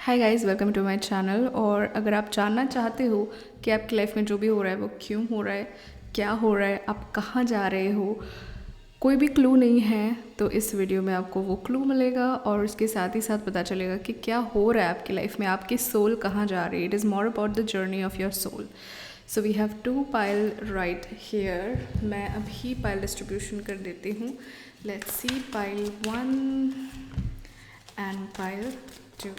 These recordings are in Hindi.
Hi guys, welcome to my channel. और अगर आप जानना चाहते हो कि आपकी लाइफ में जो भी हो रहा है वो क्यों हो रहा है, क्या हो रहा है, आप कहाँ जा रहे हो, कोई भी क्लू नहीं है, तो इस वीडियो में आपको वो क्लू मिलेगा और उसके साथ ही साथ पता चलेगा कि क्या हो रहा है आपकी लाइफ में, आपकी सोल कहाँ जा रही है। It is more about the journey of your soul. So we have to pile right here. मैं अभी पाइल डिस्ट्रीब्यूशन कर देती हूँ। Let's see pile 1 and pile 2.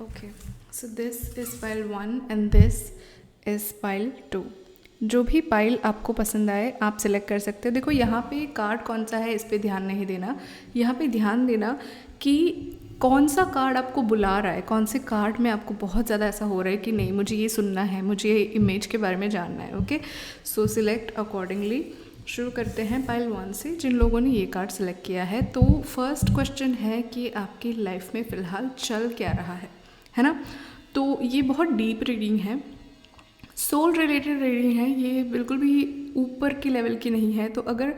Okay, so this is pile 1 and this is pile 2. जो भी पाइल आपको पसंद आए आप सिलेक्ट कर सकते हो। देखो यहाँ पे कार्ड कौन सा है इस पे ध्यान नहीं देना, यहाँ पे ध्यान देना कि कौन सा कार्ड आपको बुला रहा है, कौन से कार्ड में आपको बहुत ज़्यादा ऐसा हो रहा है कि नहीं मुझे ये सुनना है, मुझे ये इमेज के बारे में जानना है। ओके, सो सिलेक्ट अकॉर्डिंगली। शुरू करते हैं पाइल 1 से, जिन लोगों ने ये कार्ड सेलेक्ट किया है। तो फर्स्ट क्वेश्चन है कि आपकी लाइफ में फ़िलहाल चल क्या रहा है ना। तो ये बहुत डीप रीडिंग है, सोल रिलेटेड रीडिंग है, ये बिल्कुल भी ऊपर की लेवल की नहीं है। तो अगर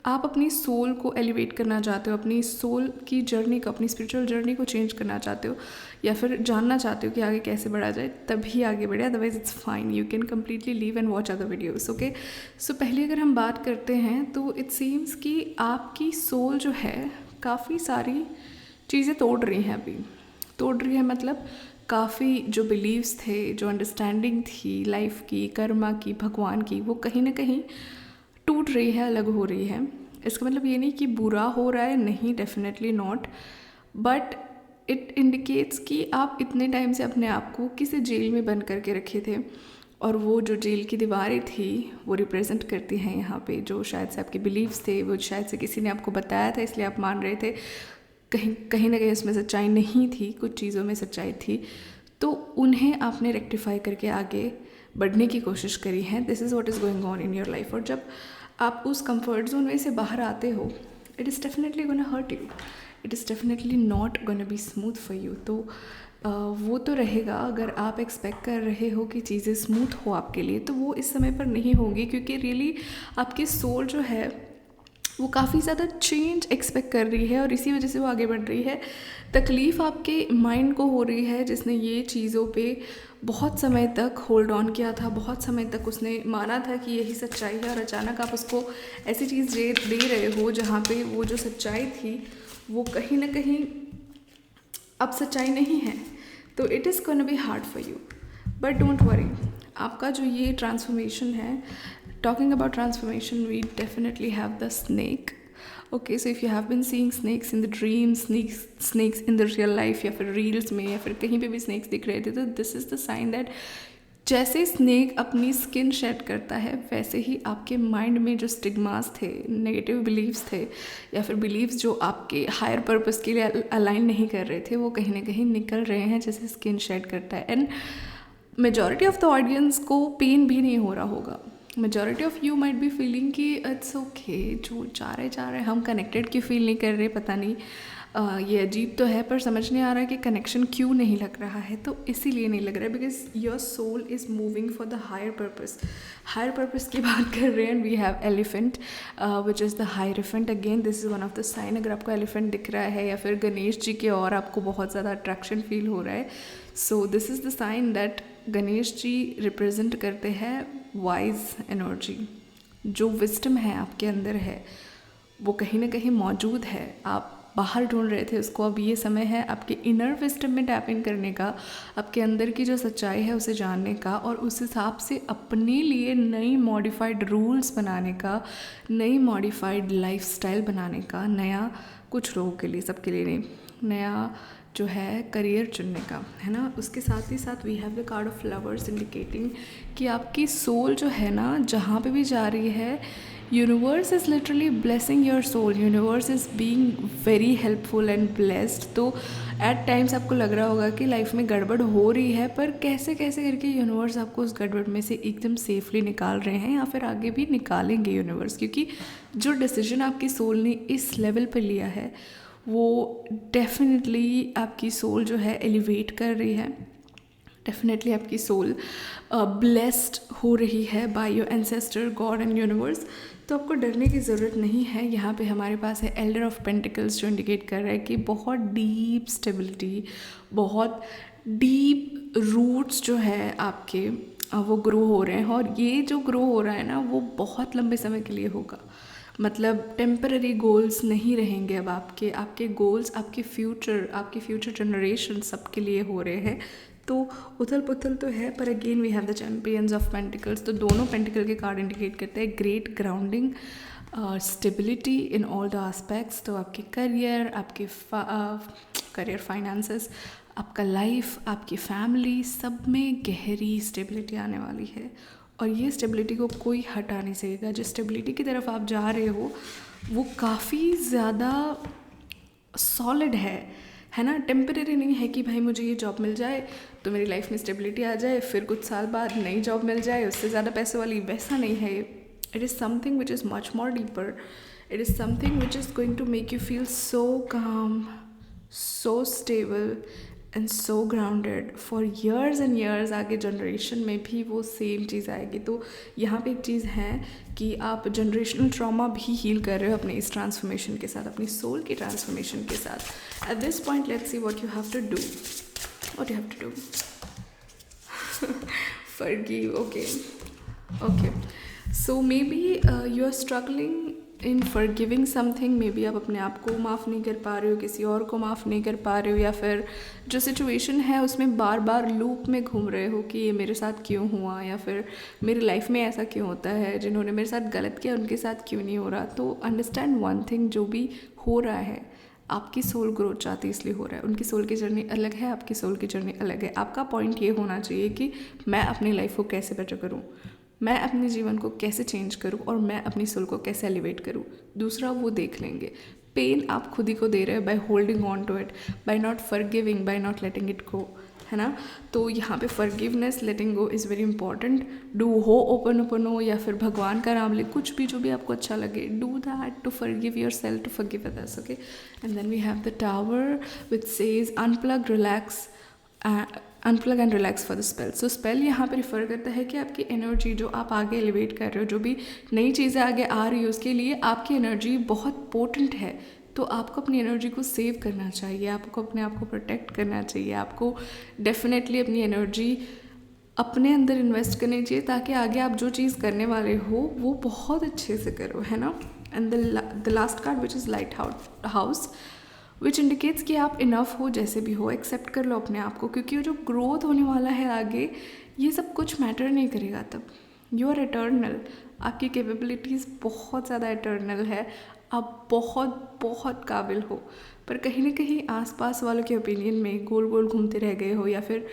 आप अपनी सोल को एलिवेट करना चाहते हो, अपनी सोल की जर्नी को, अपनी स्पिरिचुअल जर्नी को चेंज करना चाहते हो, या फिर जानना चाहते हो कि आगे कैसे बढ़ा जाए, तभी आगे बढ़े। Otherwise it's fine, you can completely leave and watch other videos. Okay, so पहले अगर हम बात करते हैं तो इट सीम्स कि आपकी सोल जो है काफ़ी सारी चीज़ें तोड़ रही हैं अभी। तोड़ रही है मतलब काफ़ी जो बिलीव्स थे, जो अंडरस्टैंडिंग थी लाइफ की, कर्मा की, भगवान की, वो कहीं ना कहीं टूट रही है, अलग हो रही है। इसका मतलब ये नहीं कि बुरा हो रहा है, नहीं, definitely not, but it indicates कि आप इतने टाइम से अपने आप को किसी जेल में बंद करके रखे थे, और वो जो जेल की दीवारें थी वो रिप्रेजेंट करती हैं यहाँ पे जो शायद से आपके बिलीव्स थे, वो शायद से किसी ने आपको बताया था इसलिए आप मान रहे थे। कहीं कहीं ना कहीं उसमें सच्चाई नहीं थी, कुछ चीज़ों में सच्चाई थी, तो उन्हें आपने रेक्टिफाई करके आगे बढ़ने की कोशिश करी है। This is what is going on in your life. और जब आप उस कंफर्ट जोन में से बाहर आते हो, it is definitely gonna hurt you, it is definitely not gonna be smooth for you. तो वो तो रहेगा। अगर आप एक्सपेक्ट कर रहे हो कि चीज़ें स्मूथ हो आपके लिए, तो वो इस समय पर नहीं होगी, क्योंकि रियली आपकी सोल जो है वो काफ़ी ज़्यादा चेंज एक्सपेक्ट कर रही है और इसी वजह से वो आगे बढ़ रही है। तकलीफ़ आपके माइंड को हो रही है, जिसने ये चीज़ों पे बहुत समय तक होल्ड ऑन किया था, बहुत समय तक उसने माना था कि यही सच्चाई है, और अचानक आप उसको ऐसी चीज़ दे रहे हो जहाँ पे वो जो सच्चाई थी वो कहीं ना कहीं अब सच्चाई नहीं है। तो it is gonna be hard for you, but don't worry. आपका जो ये ट्रांसफॉर्मेशन है, talking about transformation, we definitely have the snake. Okay, so if you have been seeing snakes in the dreams, snakes in the real life, या फिर रील्स में या फिर कहीं पे भी स्नैक्स दिख रहे थे, तो this is the sign that जैसे स्नेक अपनी स्किन शेड करता है, वैसे ही आपके माइंड में जो स्टिग्मास थे, नेगेटिव बिलीव्स थे, या फिर बिलीव्स जो आपके हायर पर्पस के लिए अलाइन नहीं कर रहे थे, वो कहीं ना कहीं निकल रहे हैं जैसे स्किन शेड करता है। And majority of the audience को पेन भी नहीं हो रहा होगा। Majority of you might be feeling कि इट्स ओके, जो जा रहे हम कनेक्टेड क्यों फील नहीं कर रहे, पता नहीं ये अजीब तो है, पर समझ नहीं आ रहा कि कनेक्शन क्यों नहीं लग रहा है। तो इसीलिए नहीं लग रहा है because your soul is moving for the higher purpose. Higher purpose की बात कर रहे हैं, and we have elephant which is the hierophant. Again this is one of the sign. अगर आपको एलिफेंट दिख रहा है या फिर गणेश जी के और आपको बहुत ज़्यादा अट्रैक्शन फील हो रहा है, so this is the sign that Ganesh ji represent करते हैं वाइज एनर्जी। जो विस्डम है आपके अंदर है वो कहीं ना कहीं मौजूद है, आप बाहर ढूंढ रहे थे उसको। अब ये समय है आपके इनर विस्डम में टैप इन करने का, आपके अंदर की जो सच्चाई है उसे जानने का, और उस हिसाब से अपने लिए नई मॉडिफाइड रूल्स बनाने का, नई मॉडिफाइड लाइफस्टाइल बनाने का, नया, कुछ लोगों के लिए, सबके लिए नहीं, नया जो है करियर चुनने का, है ना। उसके साथ ही साथ we have the card of flowers indicating कि आपकी सोल जो है ना, जहाँ पे भी जा रही है, universe is literally blessing your soul, universe is being very helpful and blessed. तो एट टाइम्स आपको लग रहा होगा कि लाइफ में गड़बड़ हो रही है, पर कैसे कैसे करके यूनिवर्स आपको उस गड़बड़ में से एकदम सेफली निकाल रहे हैं, या फिर आगे भी निकालेंगे यूनिवर्स, क्योंकि जो डिसीजन आपकी सोल ने इस लेवल पर लिया है वो डेफिनेटली आपकी सोल जो है एलिवेट कर रही है। डेफिनेटली आपकी सोल ब्लेस्ड हो रही है by your ancestor God and universe, तो आपको डरने की ज़रूरत नहीं है। यहाँ पे हमारे पास है एल्डर ऑफ पेंटिकल्स, जो इंडिकेट कर रहा है कि बहुत डीप स्टेबिलिटी, बहुत डीप रूट्स जो है आपके वो ग्रो हो रहे हैं। और ये जो ग्रो हो रहा है ना, वो बहुत लंबे समय के लिए होगा। मतलब टेम्पररी गोल्स नहीं रहेंगे अब आपके गोल्स आपके फ्यूचर जनरेशन सबके लिए हो रहे हैं। तो उथल पुथल तो है, पर again we have the champions of pentacles. तो दोनों पेंटिकल के कार्ड इंडिकेट करते हैं great grounding, stability in all the aspects. तो आपके करियर, आपके करियर, फाइनेंसेस, आपका लाइफ, आपकी फैमिली, सब में गहरी स्टेबिलिटी आने वाली है। और ये स्टेबिलिटी को कोई हटा नहीं सकेगा। जिस स्टेबिलिटी की तरफ आप जा रहे हो वो काफ़ी ज़्यादा सॉलिड है ना। टेम्परेरी नहीं है कि भाई मुझे ये जॉब मिल जाए तो मेरी लाइफ में स्टेबिलिटी आ जाए, फिर कुछ साल बाद नई जॉब मिल जाए उससे ज़्यादा पैसे वाली, वैसा नहीं है। It is something which is much more deeper. It is something which is going to make you feel so calm, so stable and so grounded for years and years. आगे जनरेशन में भी वो सेम चीज़ आएगी। तो यहाँ पे एक चीज़ है कि आप जनरेशनल ट्रॉमा भी हील कर रहे हो अपने इस ट्रांसफॉर्मेशन के साथ, अपनी सोल की ट्रांसफॉर्मेशन के साथ। At this point let's see what you have to do. What you have to do, forgive. Okay so maybe you are struggling in forgiving something. Maybe आप अपने आप को माफ़ नहीं कर पा रहे हो, किसी और को माफ़ नहीं कर पा रहे हो, या फिर जो सिचुएशन है उसमें बार बार लूप में घूम रहे हो कि ये मेरे साथ क्यों हुआ, या फिर मेरी लाइफ में ऐसा क्यों होता है, जिन्होंने मेरे साथ गलत किया उनके साथ क्यों नहीं हो रहा। तो अंडरस्टैंड वन थिंग, जो भी हो रहा है आपकी सोल ग्रोथ चाहती है इसलिए हो रहा है। उनकी सोल की जर्नी अलग है, आपकी सोल की जर्नी अलग है। आपका पॉइंट ये होना चाहिए कि मैं अपनी लाइफ को कैसे बेटर करूँ, मैं अपने जीवन को कैसे चेंज करूँ, और मैं अपनी सोल को कैसे एलिवेट करूँ। दूसरा वो देख लेंगे। पेन आप खुद ही को दे रहे हो by holding on to it, by not forgiving, by not letting it go, है ना। तो यहाँ पे forgiveness, letting go is very important. डू हो ओपन हो, या फिर भगवान का नाम ले, कुछ भी जो भी आपको अच्छा लगे, do that to forgive yourself, to forgive others. Okay, and then we have the tower which says unplug, relax, unplug and relax for the spell. So spell यहाँ पे रिफ़र करता है कि आपकी एनर्जी जो आप आगे एलिवेट कर रहे हो, जो भी नई चीज़ें आगे आ रही है उसके लिए आपकी एनर्जी बहुत पोटेंट है। तो आपको अपनी एनर्जी को सेव करना चाहिए, आपको अपने आप को प्रोटेक्ट करना चाहिए, आपको डेफिनेटली अपनी एनर्जी अपने अंदर इन्वेस्ट करनी चाहिए, ताकि आगे आप जो चीज़ करने वाले हो वो बहुत अच्छे से करो, है ना। And the last card which is light house, which indicates कि आप इनफ हो, जैसे भी हो, एक्सेप्ट कर लो अपने आप को, क्योंकि वो जो ग्रोथ होने वाला है आगे, ये सब कुछ मैटर नहीं करेगा तब। यू आर एटर्नल, आपकी कैपेबिलिटीज़ बहुत ज़्यादा एटर्नल है, आप बहुत बहुत काबिल हो। पर कहीं ना कहीं आसपास वालों के ओपिनियन में गोल गोल घूमते रह गए हो, या फिर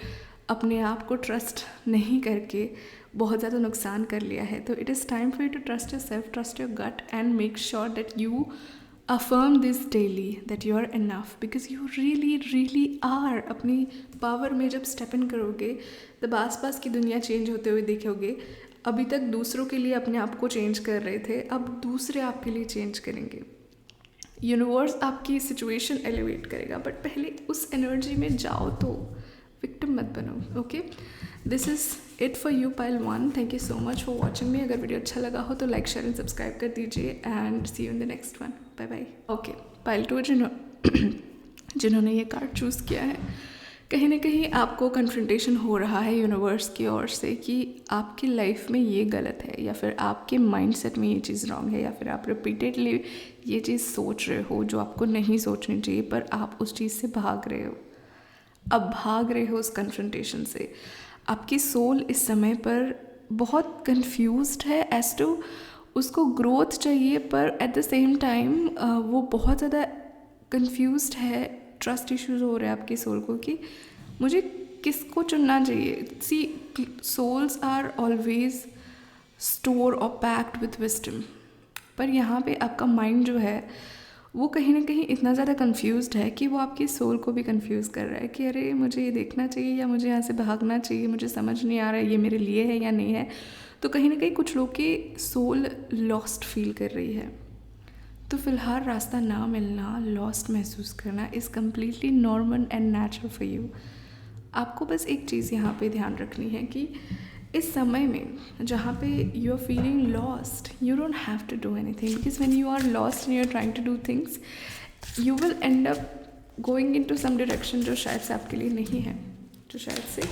अपने आप को ट्रस्ट नहीं करके बहुत ज़्यादा नुकसान कर लिया है। तो it is time for you to trust yourself, trust your gut, and make sure that you affirm this daily that you are enough, because you really are। अपनी पावर में जब स्टेप इन करोगे तब आसपास की दुनिया चेंज होते हुए देखोगे। अभी तक दूसरों के लिए अपने आप को चेंज कर रहे थे, अब दूसरे आपके लिए चेंज करेंगे। यूनिवर्स आपकी सिचुएशन एलिवेट करेगा, बट पहले उस एनर्जी में जाओ, तो विक्टिम मत बनो। Okay, this is it for you pile 1। Thank you so much for watching मी। अगर वीडियो अच्छा लगा हो तो लाइक, शेयर एंड सब्सक्राइब कर दीजिए, and see you in the next one. Bye bye. Okay, पाइल 2 जिन्होंने ये कार्ड चूज़ किया है, कहीं ना कहीं आपको कन्फ्रंटेशन हो रहा है यूनिवर्स की ओर से कि आपकी लाइफ में ये गलत है, या फिर आपके माइंडसेट में ये चीज़ रॉन्ग है, या फिर आप रिपीटेडली ये चीज़ सोच रहे हो जो आपको नहीं सोचनी चाहिए, पर आप उस चीज़ से भाग रहे हो। अब भाग रहे हो उस कन्फ्रंटेशन से। आपकी सोल इस समय पर बहुत कंफ्यूज्ड है एज टू उसको ग्रोथ चाहिए, पर एट द सेम टाइम वो बहुत ज़्यादा कंफ्यूज्ड है। ट्रस्ट इश्यूज हो रहे हैं आपकी सोल को कि मुझे किसको चुनना चाहिए। सी, सोल्स आर ऑलवेज स्टोर और पैक्ड विथ विजडम, पर यहाँ पे आपका माइंड जो है वो कहीं ना कहीं इतना ज़्यादा कंफ्यूज्ड है कि वो आपकी सोल को भी कंफ्यूज कर रहा है कि अरे मुझे ये देखना चाहिए या मुझे यहाँ से भागना चाहिए, मुझे समझ नहीं आ रहा है ये मेरे लिए है या नहीं है। तो कहीं ना कहीं कुछ लोग की सोल लॉस्ट फील कर रही है। तो फ़िलहाल रास्ता ना मिलना, लॉस्ट महसूस करना is completely normal and natural for you. आपको बस एक चीज़ यहाँ पे ध्यान रखनी है कि इस समय में जहाँ पे you are feeling lost, you don't have to do anything, because when you are lost and you are trying to do things, you will end up going in to some direction जो शायद से आपके लिए नहीं है, जो शायद से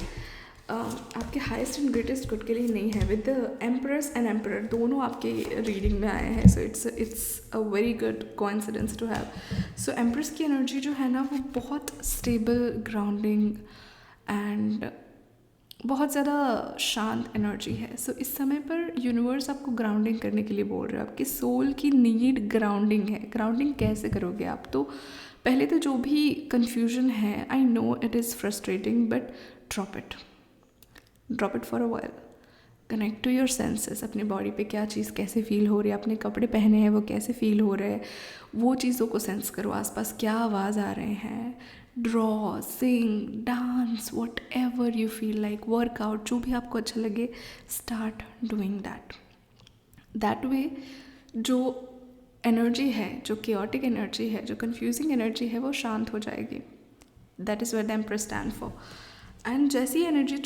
आपके हाइस्ट एंड ग्रेटेस्ट गुड के लिए नहीं है. With the empress and emperor दोनों आपके रीडिंग में आए हैं, so it's a very good coincidence to have. So empress की एनर्जी जो है ना वो बहुत स्टेबल, ग्राउंडिंग एंड बहुत ज़्यादा शांत एनर्जी है. सो इस समय पर यूनिवर्स आपको ग्राउंडिंग करने के लिए बोल रहा है. आपकी सोल की नीड ग्राउंडिंग है. ग्राउंडिंग कैसे करोगे आप? तो पहले तो जो भी कन्फ्यूजन है, I know it is frustrating, but drop it for a while. Connect to your senses. अपने बॉडी पे क्या चीज़ कैसे फील हो रही है, अपने कपड़े पहने हैं वो कैसे फील हो रहे हैं, वो चीज़ों को सेंस करो. आसपास क्या आवाज़ आ रहे हैं. Draw, sing, dance, whatever you feel like, workout, जो भी आपको अच्छा लगे, स्टार्ट डूइंग दैट वे जो एनर्जी है, जो केओटिक एनर्जी है, जो कन्फ्यूजिंग एनर्जी है, वो शांत हो जाएगी. That is what the emperor stand for. And जैसी एनर्जी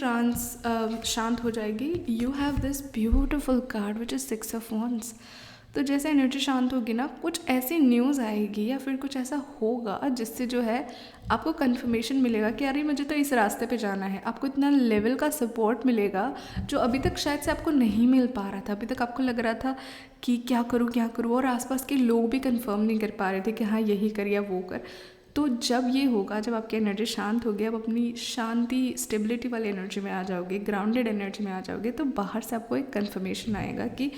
शांत हो जाएगी, you have this beautiful card which is 6 of wands. तो जैसे एनर्जी शांत होगी ना, कुछ ऐसी न्यूज़ आएगी या फिर कुछ ऐसा होगा जिससे जो है आपको कंफर्मेशन मिलेगा कि अरे मुझे तो इस रास्ते पे जाना है. आपको इतना लेवल का सपोर्ट मिलेगा जो अभी तक शायद से आपको नहीं मिल पा रहा था. अभी तक आपको लग रहा था कि क्या करूँ, और आसपास के लोग भी कंफर्म नहीं कर पा रहे थे कि हाँ यही कर या वो कर. तो जब ये होगा, जब आपकी एनर्जी शांत होगी, आप अपनी शांति, स्टेबिलिटी वाली एनर्जी में आ जाओगे, ग्राउंडेड एनर्जी में आ जाओगे, तो बाहर से आपको एक कन्फर्मेशन आएगा कि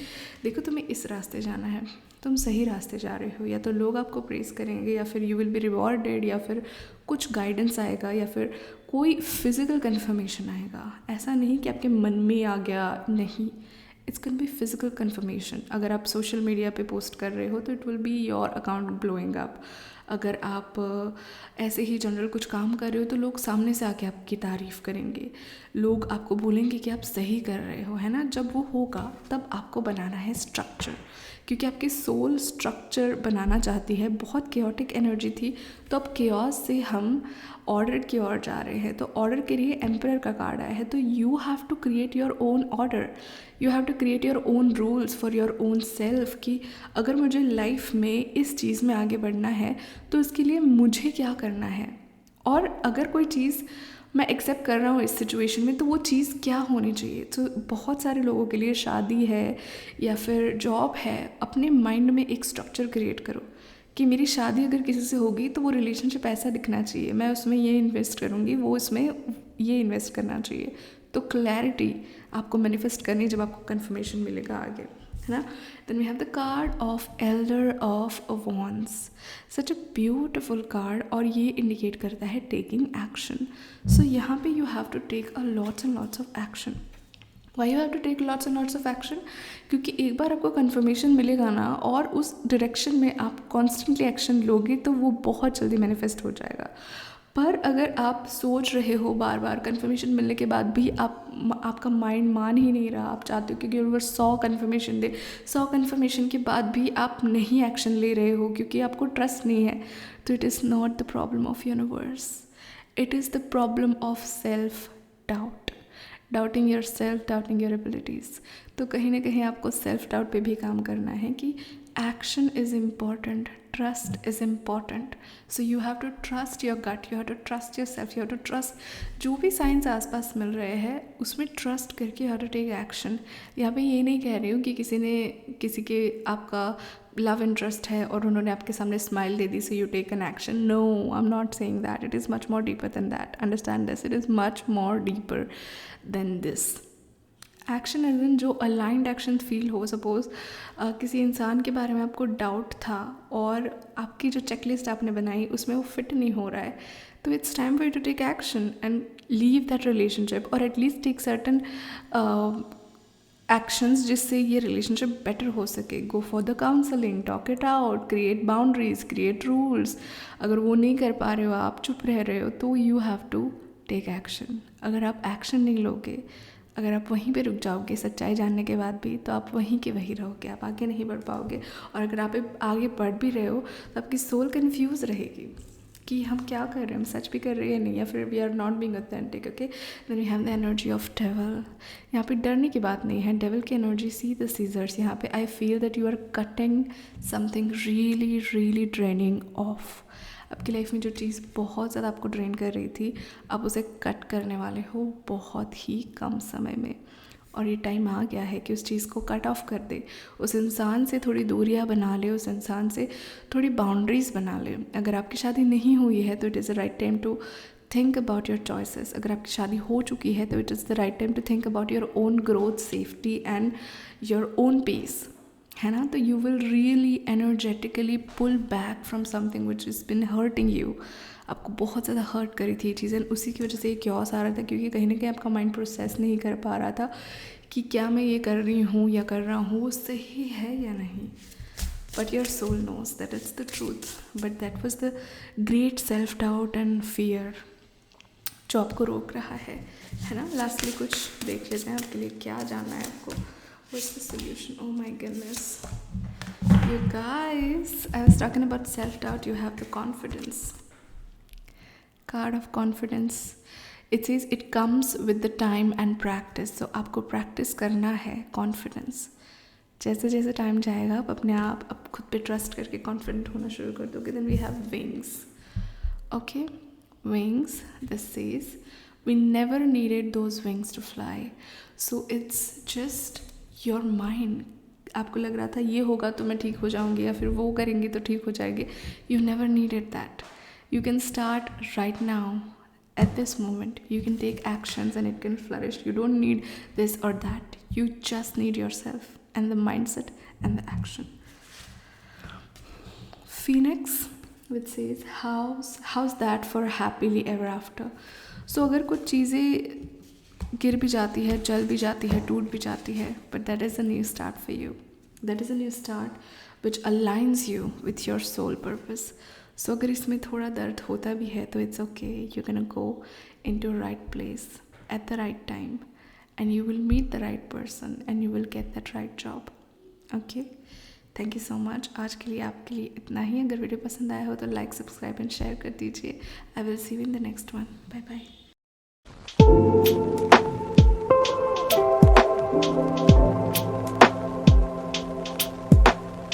देखो तुम्हें इस रास्ते जाना है, तुम सही रास्ते जा रहे हो. या तो लोग आपको प्रेस करेंगे, या फिर यू विल बी रिवॉर्डेड, या फिर कुछ गाइडेंस आएगा, या फिर कोई फिजिकल कन्फर्मेशन आएगा. ऐसा नहीं कि आपके मन में आ गया, नहीं, it's can be physical confirmation. अगर आप सोशल मीडिया पे पोस्ट कर रहे हो तो it will be your account blowing up. अगर आप ऐसे ही जनरल कुछ काम कर रहे हो तो लोग सामने से आके आपकी तारीफ़ करेंगे, लोग आपको बोलेंगे कि आप सही कर रहे हो, है ना. जब वो होगा तब आपको बनाना है स्ट्रक्चर, क्योंकि आपकी सोल स्ट्रक्चर बनाना चाहती है. बहुत केओटिक एनर्जी थी, तो अब केओस से हम ऑर्डर की ओर जा रहे हैं. तो ऑर्डर के लिए एम्परर का कार्ड आया है. तो you have to create your own order, you have to create your own rules for your own self, कि अगर मुझे लाइफ में इस चीज़ में आगे बढ़ना है तो इसके लिए मुझे क्या करना है. और अगर कोई चीज़ मैं एक्सेप्ट कर रहा हूँ इस सिचुएशन में, तो वो चीज़ क्या होनी चाहिए. तो बहुत सारे लोगों के लिए शादी है या फिर जॉब है, अपने माइंड में एक स्ट्रक्चर क्रिएट करो कि मेरी शादी अगर किसी से होगी तो वो रिलेशनशिप ऐसा दिखना चाहिए, मैं उसमें ये इन्वेस्ट करूँगी, वो उसमें ये इन्वेस्ट करना चाहिए. तो क्लैरिटी आपको मैनिफेस्ट करनी है जब आपको कन्फर्मेशन मिलेगा आगे, है ना. Then we have the card of elder of wands. Such a beautiful card, और ये इंडिकेट करता है टेकिंग एक्शन. सो यहाँ पे you have to take a lots and lots of action. Why you have to take lots and lots of action? क्योंकि एक बार आपको कन्फर्मेशन मिलेगा ना, और उस डायरेक्शन में आप कॉन्स्टेंटली एक्शन लोगे, तो वो बहुत जल्दी मैनिफेस्ट हो जाएगा. पर अगर आप सोच रहे हो बार बार, कन्फर्मेशन मिलने के बाद भी आपका माइंड मान ही नहीं रहा, आप चाहते हो कि यूनिवर्स 100 कन्फर्मेशन दे, 100 कन्फर्मेशन के बाद भी आप नहीं एक्शन ले रहे हो क्योंकि आपको ट्रस्ट नहीं है, तो it is not the problem of universe, it is the problem of self doubt. Doubting your self, doubting your abilities. तो कहीं ना कहीं आपको सेल्फ डाउट पे भी काम करना है कि action is important, trust is important. So you have to trust your gut, you have to trust yourself, you have to trust जो भी साइंस आसपास मिल रहे हैं उसमें ट्रस्ट करके you have to take action. यहाँ पे ये नहीं कह रही हूँ कि किसी के आपका लव इंटरेस्ट है और उन्होंने आपके सामने स्माइल दे दी, so you take an action. No, I am not saying that. It is much more deeper than that. Understand this, it is much more deeper than this. Action as in जो अलाइंड एक्शन फील हो. सपोज किसी इंसान के बारे में आपको डाउट था और आपकी जो चेकलिस्ट आपने बनाई उसमें वो फिट नहीं हो रहा है, तो it's time for you to take action and leave that relationship, और एटलीस्ट टेक सर्टन एक्शंस जिससे ये रिलेशनशिप बेटर हो सके. Go for the counselling, talk it out, create boundaries, create rules. अगर वो नहीं कर पा रहे हो, आप चुप रह रहे हो, तो you have to take action. अगर आप एक्शन नहीं लोगे, अगर आप वहीं पे रुक जाओगे सच्चाई जानने के बाद भी, तो आप वहीं के वहीं रहोगे, आप आगे नहीं बढ़ पाओगे. और अगर आप आगे बढ़ भी रहे हो तो आपकी सोल कन्फ्यूज़ रहेगी कि हम क्या कर रहे हैं, हम सच भी कर रहे हैं नहीं, या फिर we are not being authentic. Okay, then we have the energy of devil. यहाँ पे डरने की बात नहीं है. डेविल की एनर्जी, सी द सीजर्स. यहाँ पे I feel that you are cutting something really really draining off. आपकी लाइफ में जो चीज़ बहुत ज़्यादा आपको ड्रेन कर रही थी, आप उसे कट करने वाले हो बहुत ही कम समय में. और ये टाइम आ गया है कि उस चीज़ को कट ऑफ कर दे. उस इंसान से थोड़ी दूरियां बना ले, उस इंसान से थोड़ी बाउंड्रीज़ बना ले. अगर आपकी शादी नहीं हुई है तो it is the right time to think about your choices. अगर आपकी शादी हो चुकी है तो it is the right time to think about your own growth, safety and your own peace, है ना. तो you will really energetically pull back from something which is been hurting you. आपको बहुत ज़्यादा हर्ट करी थी चीज़ें, उसी की वजह से ये क्योस आ रहा था, क्योंकि कहीं ना कहीं आपका माइंड प्रोसेस नहीं कर पा रहा था कि क्या मैं ये कर रही हूँ या कर रहा हूँ वो सही है या नहीं. But your soul knows that it's the truth. But that was the great self doubt and fear जो आपको रोक रहा है ना. लास्टली कुछ देख लेते हैं आपके लिए क्या जानना है आपको. What's the solution? Oh my goodness. You guys, I was talking about self-doubt. You have the confidence. Card of confidence. It says it comes with the time and practice. So आपको practice करना है confidence. जैसे जैसे टाइम जाएगा आप अपने आप खुद पे ट्रस्ट करके कॉन्फिडेंट होना शुरू कर दोगे. Then we have wings. Okay, wings. This says we never needed those wings to fly. So it's just your mind. आपको लग रहा था ये होगा तो मैं ठीक हो जाऊंगी, या फिर वो करेंगे तो ठीक हो जाएगी. You never needed that. You can start right now at this moment. You can take actions and it can flourish. You don't need this और that. You just need yourself and the mindset and the action. Phoenix which says how's that for happily ever after. So अगर कुछ चीज़ें गिर भी जाती है, जल भी जाती है, टूट भी जाती है, but that is a new start for you. That is a new start which aligns you with your soul purpose. So अगर इसमें थोड़ा दर्द होता भी है तो it's okay. You can go into right place at the right time and you will meet the right person and you will get that right job. Okay, thank you so much. आज के लिए आपके लिए इतना ही. अगर वीडियो पसंद आया हो तो लाइक, सब्सक्राइब एंड शेयर कर दीजिए. I will see you in the next one. Bye bye.